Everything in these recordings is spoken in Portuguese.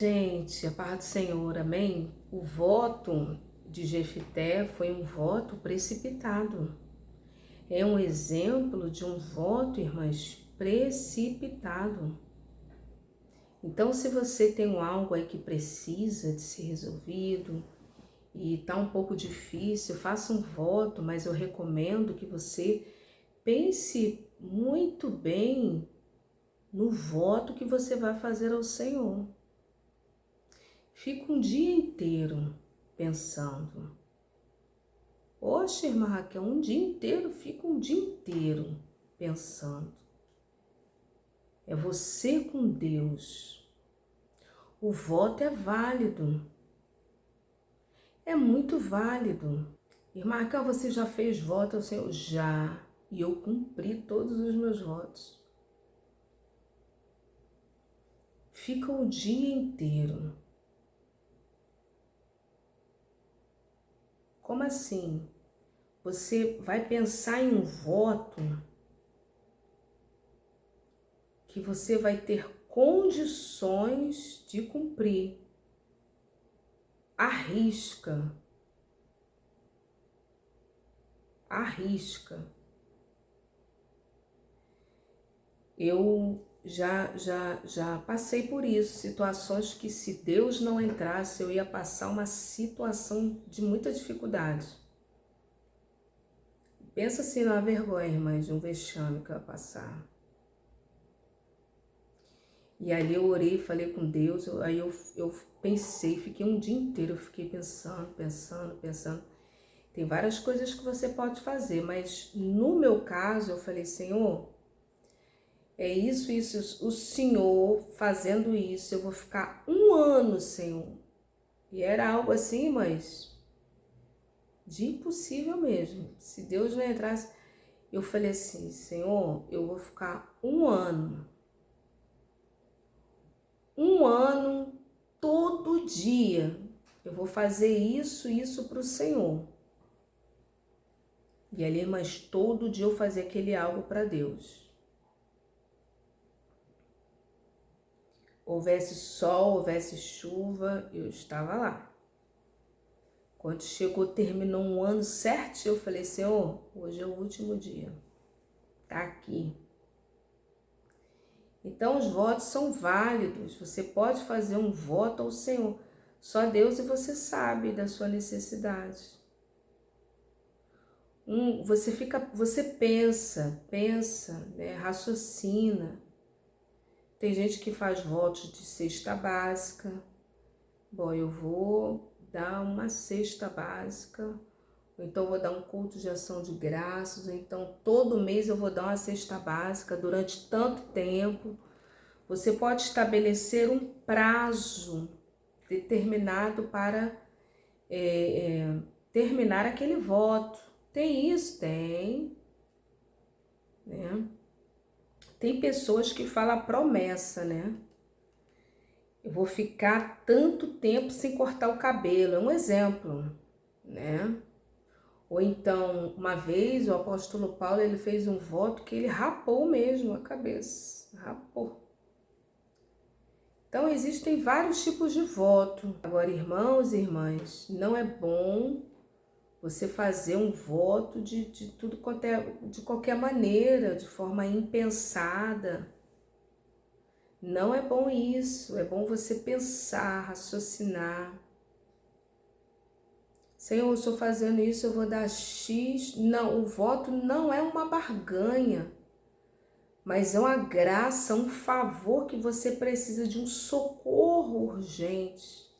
Gente, a paz do Senhor, amém? O voto de Jefité foi um voto precipitado. É um exemplo de um voto, irmãs, precipitado. Então, se você tem algo aí que precisa de ser resolvido e tá um pouco difícil, faça um voto, mas eu recomendo que você pense muito bem no voto que você vai fazer ao Senhor. Fica um dia inteiro pensando. Oxe, irmã Raquel, um dia inteiro, fica um dia inteiro pensando. É você com Deus. O voto é válido. É muito válido. Irmã Raquel, você já fez voto ao Senhor? Já. E eu cumpri todos os meus votos. Fica o dia inteiro. Como assim? Você vai pensar em um voto que você vai ter condições de cumprir. Arrisca. Arrisca. Eu já passei por isso, situações que se Deus não entrasse, eu ia passar uma situação de muita dificuldade. Pensa assim na vergonha, irmãs, de um vexame que eu ia passar. E ali eu orei, falei com Deus, aí eu pensei, fiquei um dia inteiro, eu fiquei pensando. Tem várias coisas que você pode fazer, mas no meu caso eu falei, Senhor, é isso, o Senhor fazendo isso, eu vou ficar um ano, Senhor. E era algo assim, mas de impossível mesmo. Se Deus não entrasse, eu falei assim, Senhor, eu vou ficar um ano, todo dia, eu vou fazer isso para o Senhor. E ali, mas todo dia eu fazia aquele algo para Deus. Houvesse sol, houvesse chuva, eu estava lá. Quando chegou, terminou um ano certo, eu falei, Senhor, hoje é o último dia. Tá aqui. Então, os votos são válidos. Você pode fazer um voto ao Senhor. Só Deus e você sabe da sua necessidade. Você pensa, né, raciocina. Tem gente que faz votos de cesta básica. Bom, eu vou dar uma cesta básica, ou então vou dar um culto de ação de graças, ou então todo mês eu vou dar uma cesta básica durante tanto tempo. Você pode estabelecer um prazo determinado para terminar aquele voto. Tem isso? Tem. Né? Tem pessoas que falam a promessa, né? Eu vou ficar tanto tempo sem cortar o cabelo. É um exemplo, né? Ou então, uma vez, o apóstolo Paulo, ele fez um voto que ele rapou mesmo a cabeça. Rapou. Então, existem vários tipos de voto. Agora, irmãos e irmãs, não é bom você fazer um voto de tudo quanto de qualquer maneira, de forma impensada. Não é bom isso. É bom você pensar, raciocinar. Senhor, eu estou fazendo isso, eu vou dar X. Não, o voto não é uma barganha, mas é uma graça, um favor que você precisa de um socorro urgente.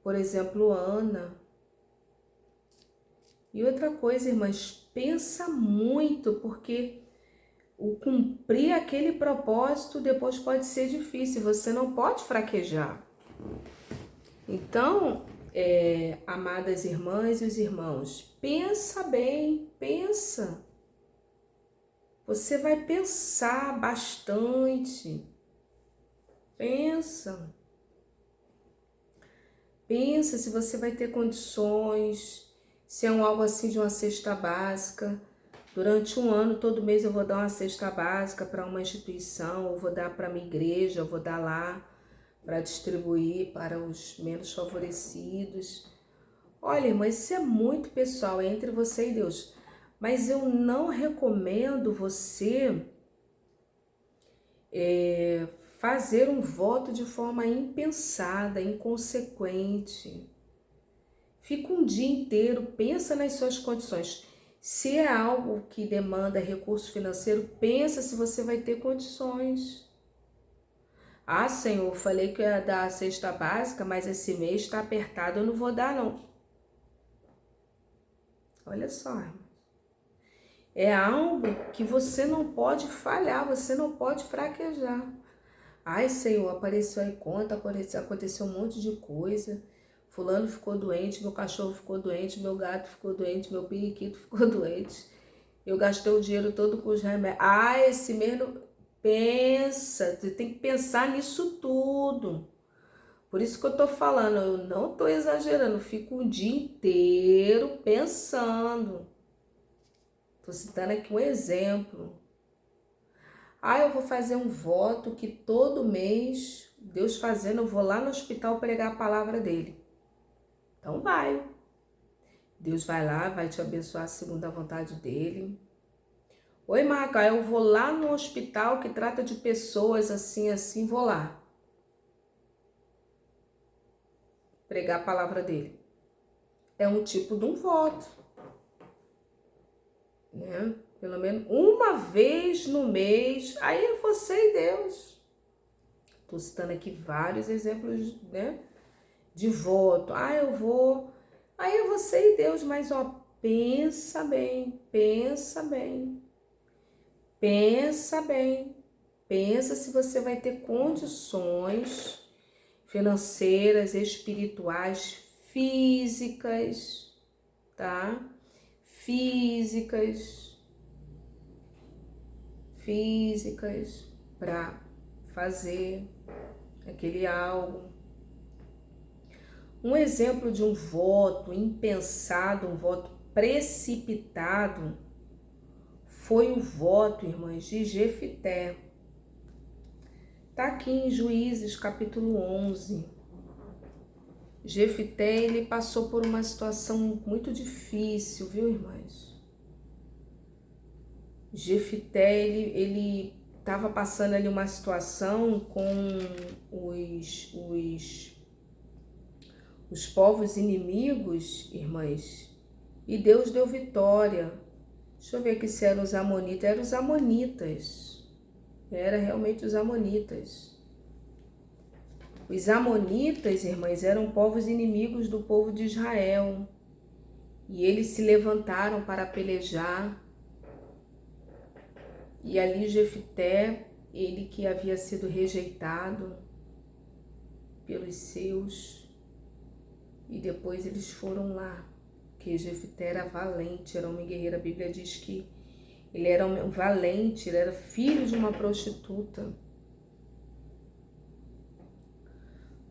Por exemplo, Ana. E outra coisa, irmãs, pensa muito, porque o cumprir aquele propósito depois pode ser difícil, você não pode fraquejar. Então, amadas irmãs e os irmãos, pensa bem, pensa. Você vai pensar bastante. Pensa. Pensa se você vai ter condições, se é algo assim de uma cesta básica. Durante um ano, todo mês eu vou dar uma cesta básica para uma instituição, eu vou dar para minha igreja, eu vou dar lá para distribuir para os menos favorecidos. Olha, irmã, isso é muito pessoal, é entre você e Deus. Mas eu não recomendo você fazer um voto de forma impensada, inconsequente. Fica um dia inteiro, pensa nas suas condições. Se é algo que demanda recurso financeiro, pensa se você vai ter condições. Ah, Senhor, falei que eu ia dar a cesta básica, mas esse mês está apertado, eu não vou dar não. Olha só, é algo que você não pode falhar, você não pode fraquejar. Ai, Senhor, apareceu aí conta, aconteceu um monte de coisa. Fulano ficou doente, meu cachorro ficou doente, meu gato ficou doente, meu periquito ficou doente. Eu gastei o dinheiro todo com os remédios. Ah, esse mês não... Pensa, você tem que pensar nisso tudo. Por isso que eu tô falando, eu não tô exagerando, eu fico um dia inteiro pensando. Tô citando aqui um exemplo. Ah, eu vou fazer um voto que todo mês, Deus fazendo, eu vou lá no hospital pregar a palavra dele. Então vai. Deus vai lá, vai te abençoar segundo a vontade dele. Oi, Marca, eu vou lá no hospital que trata de pessoas assim, vou lá pregar a palavra dele. É um tipo de um voto, né? Pelo menos uma vez no mês, aí é você e Deus. Tô citando aqui vários exemplos, né, de voto. Ah, eu vou, aí é você e Deus, mas ó, pensa bem, pensa bem. Pensa bem, pensa se você vai ter condições financeiras, espirituais, físicas, tá? Físicas para fazer aquele algo. Um exemplo de um voto impensado, um voto precipitado, foi o voto, irmãs, de Jefité. Está aqui em Juízes, capítulo 11. Jefité, ele passou por uma situação muito difícil, viu, irmãs? Jefité, ele estava passando ali uma situação com os povos inimigos, irmãs, e Deus deu vitória. Deixa eu ver aqui se eram os amonitas. Eram os amonitas. Era realmente os amonitas. Os amonitas, irmãs, eram povos inimigos do povo de Israel. E eles se levantaram para pelejar. E ali Jefité, ele que havia sido rejeitado pelos seus, e depois eles foram lá, porque Jefité era valente, era uma guerreira. A Bíblia diz que ele era um valente, ele era filho de uma prostituta.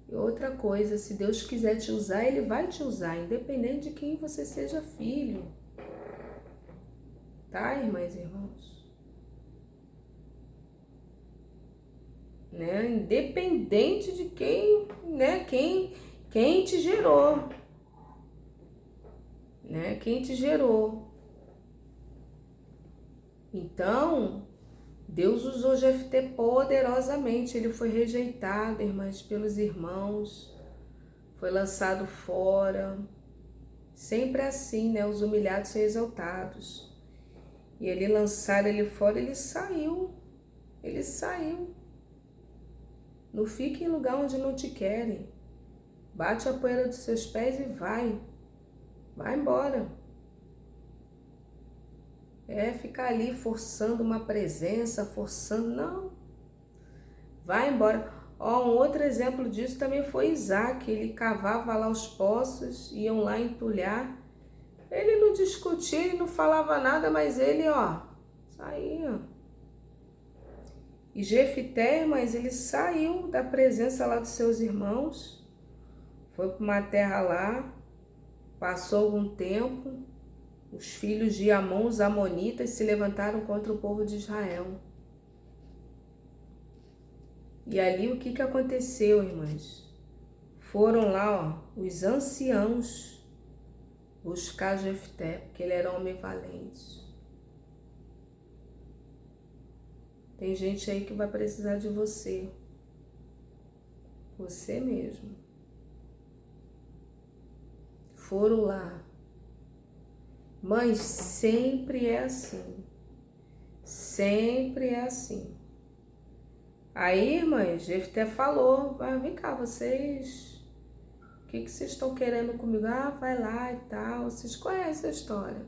E outra coisa, se Deus quiser te usar, Ele vai te usar, independente de quem você seja filho. Tá, irmãs e irmãos? Né? Independente de quem, né? Quem te gerou. Né? Quem te gerou. Então, Deus usou Jefté poderosamente. Ele foi rejeitado, irmãs, pelos irmãos. Foi lançado fora. Sempre assim, né? Os humilhados são exaltados. E ele lançaram ele fora, ele saiu. Ele saiu. Não fique em lugar onde não te querem. Bate a poeira dos seus pés e vai. Vai embora. Ficar ali forçando uma presença, forçando, não. Vai embora. Ó, um outro exemplo disso também foi Isaac. Ele cavava lá os poços, iam lá entulhar. Ele não discutia, ele não falava nada, mas ele, ó, saía. E Jefité, mas ele saiu da presença lá dos seus irmãos, foi para uma terra lá, passou algum tempo, os filhos de Amon, os amonitas, se levantaram contra o povo de Israel. E ali o que aconteceu, irmãs? Foram lá, ó, os anciãos buscar Jefté, porque ele era homem valente. Tem gente aí que vai precisar de você. Você mesmo. Foram lá. Mas sempre é assim. Sempre é assim. Aí, irmãs, Jefté falou, vem cá, vocês, o que vocês estão querendo comigo? Ah, vai lá e tal, vocês conhecem a história.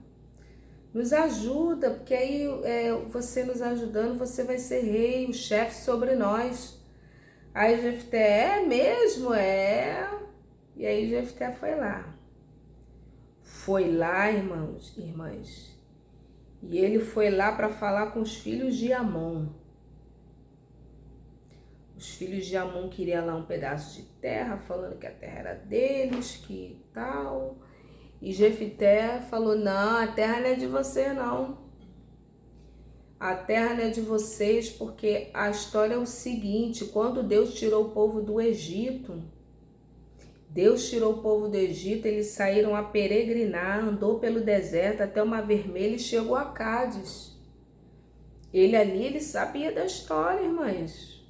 Nos ajuda, porque aí você nos ajudando, você vai ser rei, o chefe sobre nós. Aí Jefté, é mesmo? É. E aí Jefté foi lá. Foi lá, irmãs. E ele foi lá para falar com os filhos de Amon. Os filhos de Amon queriam lá um pedaço de terra, falando que a terra era deles, que tal. E Jefté falou, não, a terra não é de você, não. A terra não é de vocês, porque a história é o seguinte, quando Deus tirou o povo do Egito, eles saíram a peregrinar, andou pelo deserto até o Mar Vermelho e chegou a Cádiz. Ele sabia da história, irmãs.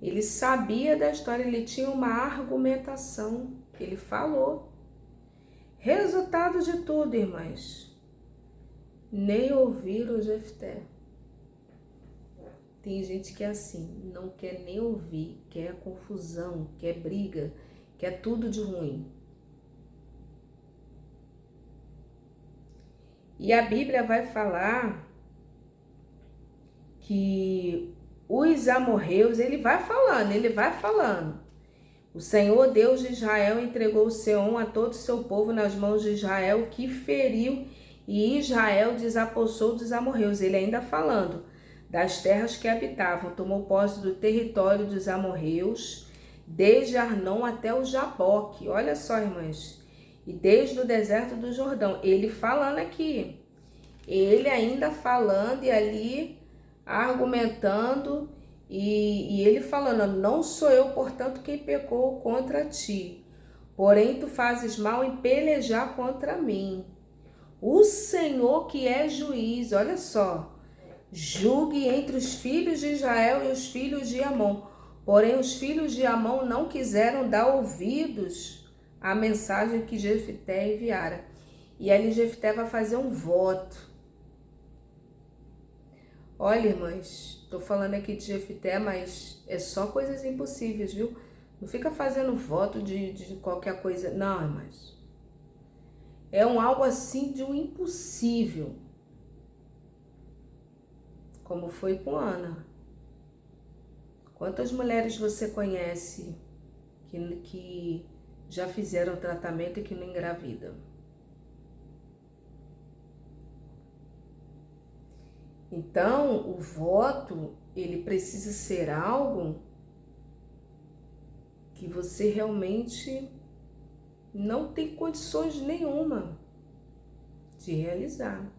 Ele sabia da história, ele tinha uma argumentação, ele falou. Resultado de tudo, irmãs, nem ouviram Jefté. Tem gente que é assim, não quer nem ouvir, quer confusão, quer briga, quer tudo de ruim. E a Bíblia vai falar que os amorreus, ele vai falando. O Senhor Deus de Israel entregou Seom a todo o seu povo nas mãos de Israel, que feriu, e Israel desapossou dos amorreus. Ele ainda falando das terras que habitavam, tomou posse do território dos amorreus, desde Arnon até o Jaboque. Olha só, irmãs, e desde o deserto do Jordão. Ele falando aqui, ele ainda falando e ali argumentando, e ele falando, não sou eu, portanto, quem pecou contra ti, porém tu fazes mal em pelejar contra mim. O Senhor que é juiz, olha só, julgue entre os filhos de Israel e os filhos de Amon. Porém, os filhos de Amon não quiseram dar ouvidos à mensagem que Jefté enviara. E ali Jefté vai fazer um voto. Olha, irmãs, tô falando aqui de Jefté, mas é só coisas impossíveis, viu? Não fica fazendo voto de qualquer coisa. Não, irmãs. É algo assim de um impossível. Como foi com Ana. Quantas mulheres você conhece que já fizeram tratamento e que não engravidam? Então, o voto, ele precisa ser algo que você realmente não tem condições nenhuma de realizar.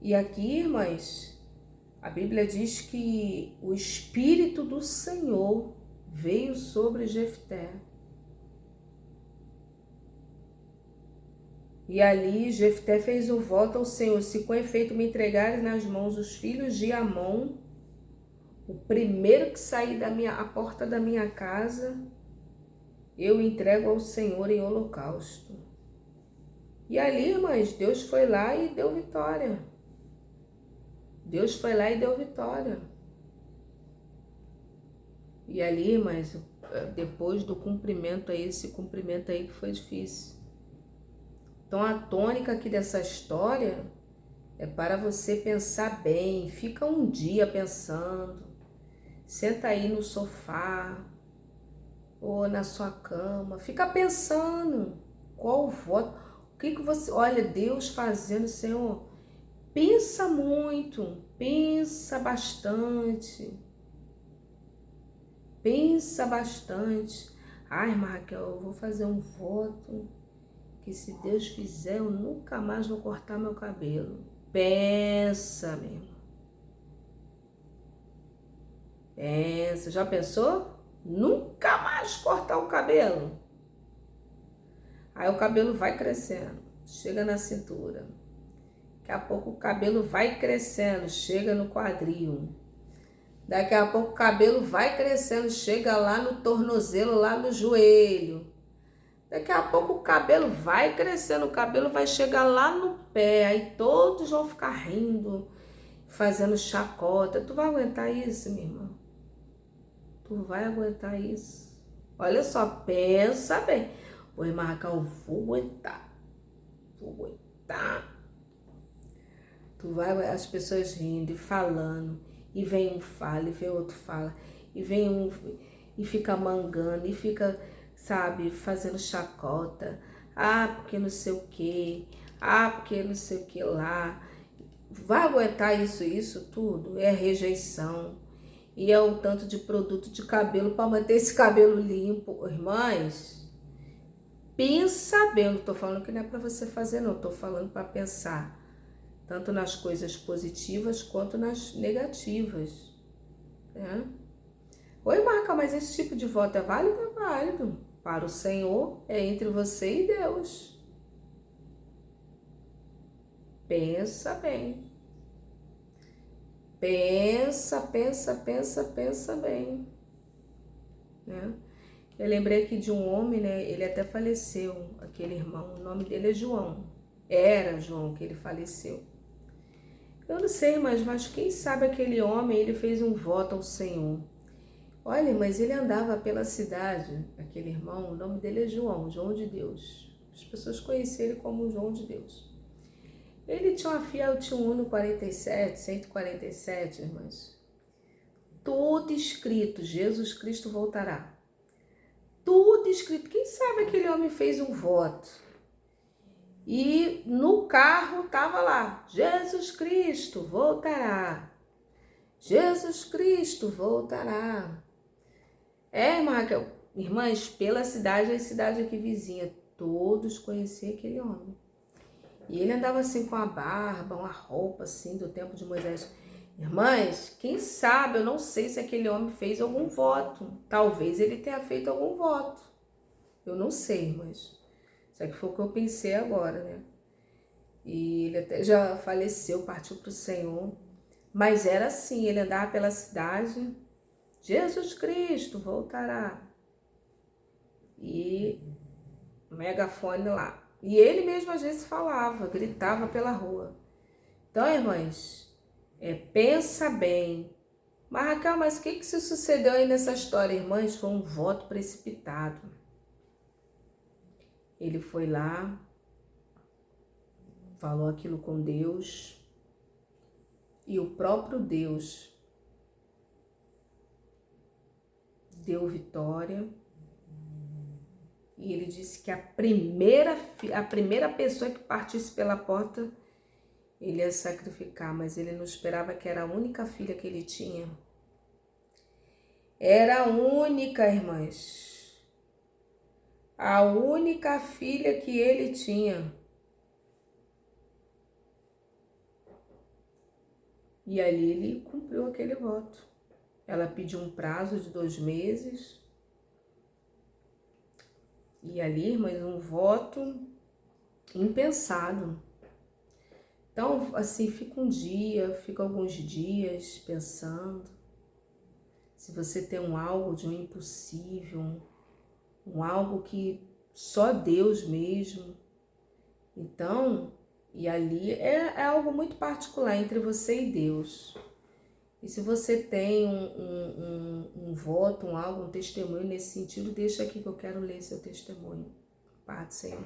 E aqui, irmãs, a Bíblia diz que o Espírito do Senhor veio sobre Jefté. E ali Jefté fez o voto ao Senhor, se com efeito me entregares nas mãos os filhos de Amon, o primeiro que sair a porta da minha casa, eu entrego ao Senhor em holocausto. E ali, irmãs, Deus foi lá e deu vitória. Deus foi lá e deu vitória. E ali, irmãs, depois do cumprimento aí, esse cumprimento aí que foi difícil. Então, a tônica aqui dessa história é para você pensar bem. Fica um dia pensando. Senta aí no sofá ou na sua cama. Fica pensando qual o voto. O que você... Olha, Deus fazendo, Senhor. Pensa muito. Pensa bastante. Pensa bastante. Ai, irmã Raquel, eu vou fazer um voto que se Deus fizer, eu nunca mais vou cortar meu cabelo. Pensa, meu irmão. Pensa, já pensou? Nunca mais cortar o cabelo. Aí o cabelo vai crescendo, chega na cintura. Daqui a pouco o cabelo vai crescendo, chega no quadril. Daqui a pouco o cabelo vai crescendo, chega lá no tornozelo, lá no joelho. Daqui a pouco o cabelo vai crescendo, o cabelo vai chegar lá no pé. Aí todos vão ficar rindo, fazendo chacota. Tu vai aguentar isso, minha irmã? Tu vai aguentar isso? Olha só, pensa bem. Oi, Marcão, vou aguentar. Vou aguentar. Tu vai, as pessoas rindo e falando. E vem um fala, e vem outro fala. E vem um e fica mangando, e fica, sabe, fazendo chacota. Ah, porque não sei o que. Ah, porque não sei o que lá. Vai aguentar isso tudo? É rejeição. E é um tanto de produto de cabelo para manter esse cabelo limpo. Irmãs, pensa bem. Eu não tô falando que não é para você fazer, não. Tô falando para pensar. Tanto nas coisas positivas quanto nas negativas. Né? Oi, Marca, mas esse tipo de voto é válido? É válido. Para o Senhor, é entre você e Deus. Pensa bem. Pensa bem. Né? Eu lembrei aqui de um homem, né? Ele até faleceu, aquele irmão. O nome dele é João. Era João que ele faleceu. Eu não sei, mas quem sabe aquele homem, ele fez um voto ao Senhor. Olha, mas ele andava pela cidade, aquele irmão, o nome dele é João, João de Deus. As pessoas conheciam ele como João de Deus. Ele tinha uma Fiat Uno 47, 147, irmãs. Tudo escrito, Jesus Cristo voltará. Tudo escrito. Quem sabe aquele homem fez um voto. E no carro estava lá, Jesus Cristo voltará. Jesus Cristo voltará. Irmãs, pela cidade, a cidade aqui vizinha, todos conheciam aquele homem. E ele andava assim com a barba, uma roupa assim do tempo de Moisés. Irmãs, quem sabe, eu não sei se aquele homem fez algum voto. Talvez ele tenha feito algum voto. Eu não sei, irmãs. Isso aqui foi o que eu pensei agora, né? E ele até já faleceu, partiu para o Senhor. Mas era assim, ele andava pela cidade, Jesus Cristo voltará. E megafone lá. E ele mesmo às vezes falava, gritava pela rua. Então, irmãs, pensa bem. Mas, Raquel, mas o que se sucedeu aí nessa história, irmãs? Foi um voto precipitado. Ele foi lá, falou aquilo com Deus, e o próprio Deus deu vitória. E ele disse que a primeira pessoa que partisse pela porta, ele ia sacrificar, mas ele não esperava que era a única filha que ele tinha. Era a única, irmãs. A única filha que ele tinha. E ali ele cumpriu aquele voto. Ela pediu um prazo de 2 meses. E ali, irmãs, um voto impensado. Então, assim, fica alguns dias pensando. Se você tem algo de um impossível, algo que só Deus mesmo. Então, e ali é algo muito particular entre você e Deus. E se você tem um voto, um testemunho nesse sentido, deixa aqui que eu quero ler seu testemunho. Paz do Senhor.